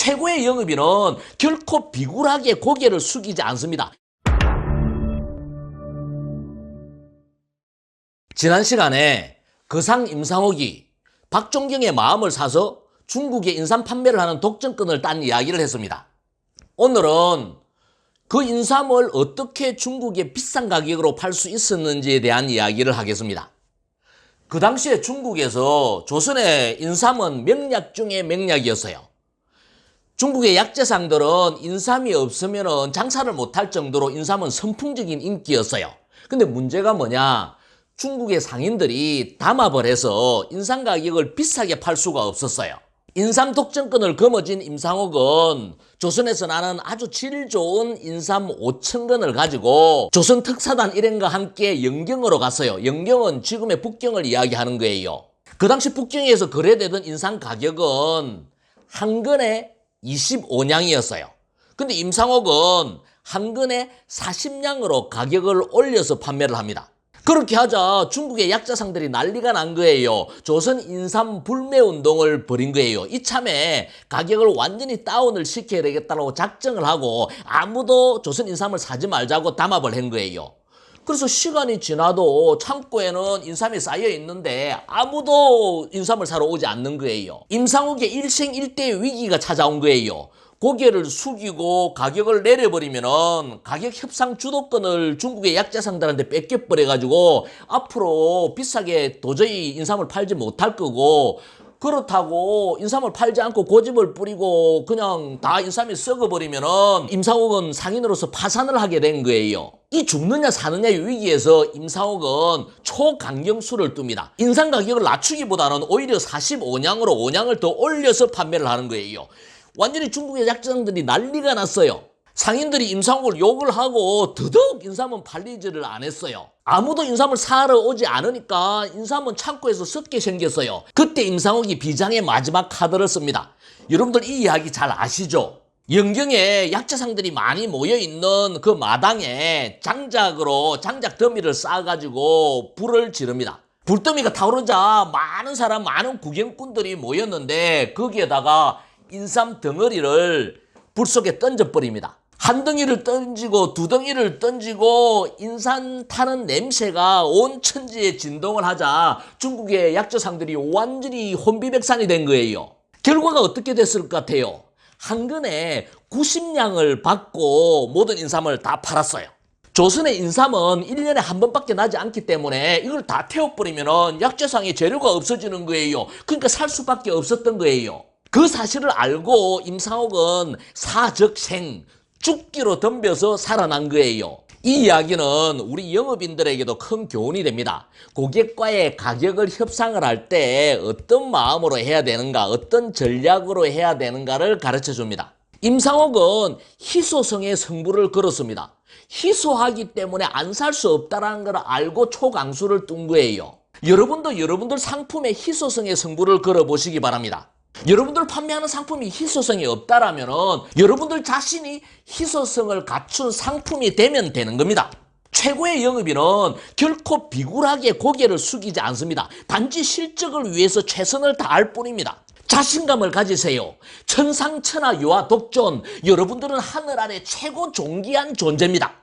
최고의 영업인은 결코 비굴하게 고개를 숙이지 않습니다. 지난 시간에 거상 임상옥이 박종경의 마음을 사서 중국에 인삼 판매를 하는 독점권을 딴 이야기를 했습니다. 오늘은 그 인삼을 어떻게 중국에 비싼 가격으로 팔 수 있었는지에 대한 이야기를 하겠습니다. 그 당시에 중국에서 조선의 인삼은 명약 중에 명약이었어요. 중국의 약재상들은 인삼이 없으면 장사를 못할 정도로 인삼은 선풍적인 인기였어요. 근데 문제가 뭐냐? 중국의 상인들이 담합을 해서 인삼 가격을 비싸게 팔 수가 없었어요. 인삼 독점권을 거머쥔 임상옥은 조선에서 나는 아주 질 좋은 인삼 5,000건을 가지고 조선 특사단 일행과 함께 영경으로 갔어요. 영경은 지금의 북경을 이야기하는 거예요. 그 당시 북경에서 거래되던 인삼 가격은 한 건에 25냥이었어요. 근데 임상옥은 한 건에 40냥으로 가격을 올려서 판매를 합니다. 그렇게 하자 중국의 약자상들이 난리가 난 거예요. 조선 인삼 불매 운동을 벌인 거예요. 이참에 가격을 완전히 다운을 시켜야 되겠다고 작정을 하고 아무도 조선 인삼을 사지 말자고 담합을 한 거예요. 그래서 시간이 지나도 창고에는 인삼이 쌓여 있는데 아무도 인삼을 사러 오지 않는 거예요. 임상옥의 일생일대의 위기가 찾아온 거예요. 고개를 숙이고 가격을 내려버리면은 가격 협상 주도권을 중국의 약자상들한테 뺏겨버려가지고 앞으로 비싸게 도저히 인삼을 팔지 못할 거고, 그렇다고 인삼을 팔지 않고 고집을 부리고 그냥 다 인삼이 썩어버리면은 임상옥은 상인으로서 파산을 하게 된 거예요. 이 죽느냐 사느냐의 위기에서 임상옥은 초강경수를 둡니다. 인삼 가격을 낮추기보다는 오히려 45냥으로 5냥을 더 올려서 판매를 하는 거예요. 완전히 중국의 약자상들이 난리가 났어요. 상인들이 임상옥을 욕을 하고 더더욱 인삼은 팔리지를 안 했어요. 아무도 인삼을 사러 오지 않으니까 인삼은 창고에서 썩게 생겼어요. 그때 임상옥이 비장의 마지막 카드를 씁니다. 여러분들 이 이야기 잘 아시죠? 영경에 약자상들이 많이 모여있는 그 마당에 장작 더미를 쌓아가지고 불을 지릅니다. 불더미가 타오르자 많은 구경꾼들이 모였는데 거기에다가 인삼 덩어리를 불 속에 던져버립니다. 한 덩이를 던지고 두 덩이를 던지고 인삼 타는 냄새가 온 천지에 진동을 하자 중국의 약자상들이 완전히 혼비백산이 된 거예요. 결과가 어떻게 됐을 것 같아요? 한 건에 90냥을 받고 모든 인삼을 다 팔았어요. 조선의 인삼은 1년에 한 번밖에 나지 않기 때문에 이걸 다 태워버리면 약재상의 재료가 없어지는 거예요. 그러니까 살 수밖에 없었던 거예요. 그 사실을 알고 임상옥은 사적생, 죽기로 덤벼서 살아난 거예요. 이 이야기는 우리 영업인들에게도 큰 교훈이 됩니다. 고객과의 가격을 협상을 할 때 어떤 마음으로 해야 되는가, 어떤 전략으로 해야 되는가를 가르쳐 줍니다. 임상옥은 희소성의 승부를 걸었습니다. 희소하기 때문에 안 살 수 없다는 걸 알고 초강수를 둔 거예요. 여러분도 여러분들 상품의 희소성의 승부를 걸어보시기 바랍니다. 여러분들 판매하는 상품이 희소성이 없다라면 여러분들 자신이 희소성을 갖춘 상품이 되면 되는 겁니다. 최고의 영업인은 결코 비굴하게 고개를 숙이지 않습니다. 단지 실적을 위해서 최선을 다할 뿐입니다. 자신감을 가지세요. 천상천하 유아 독존, 여러분들은 하늘 아래 최고 존귀한 존재입니다.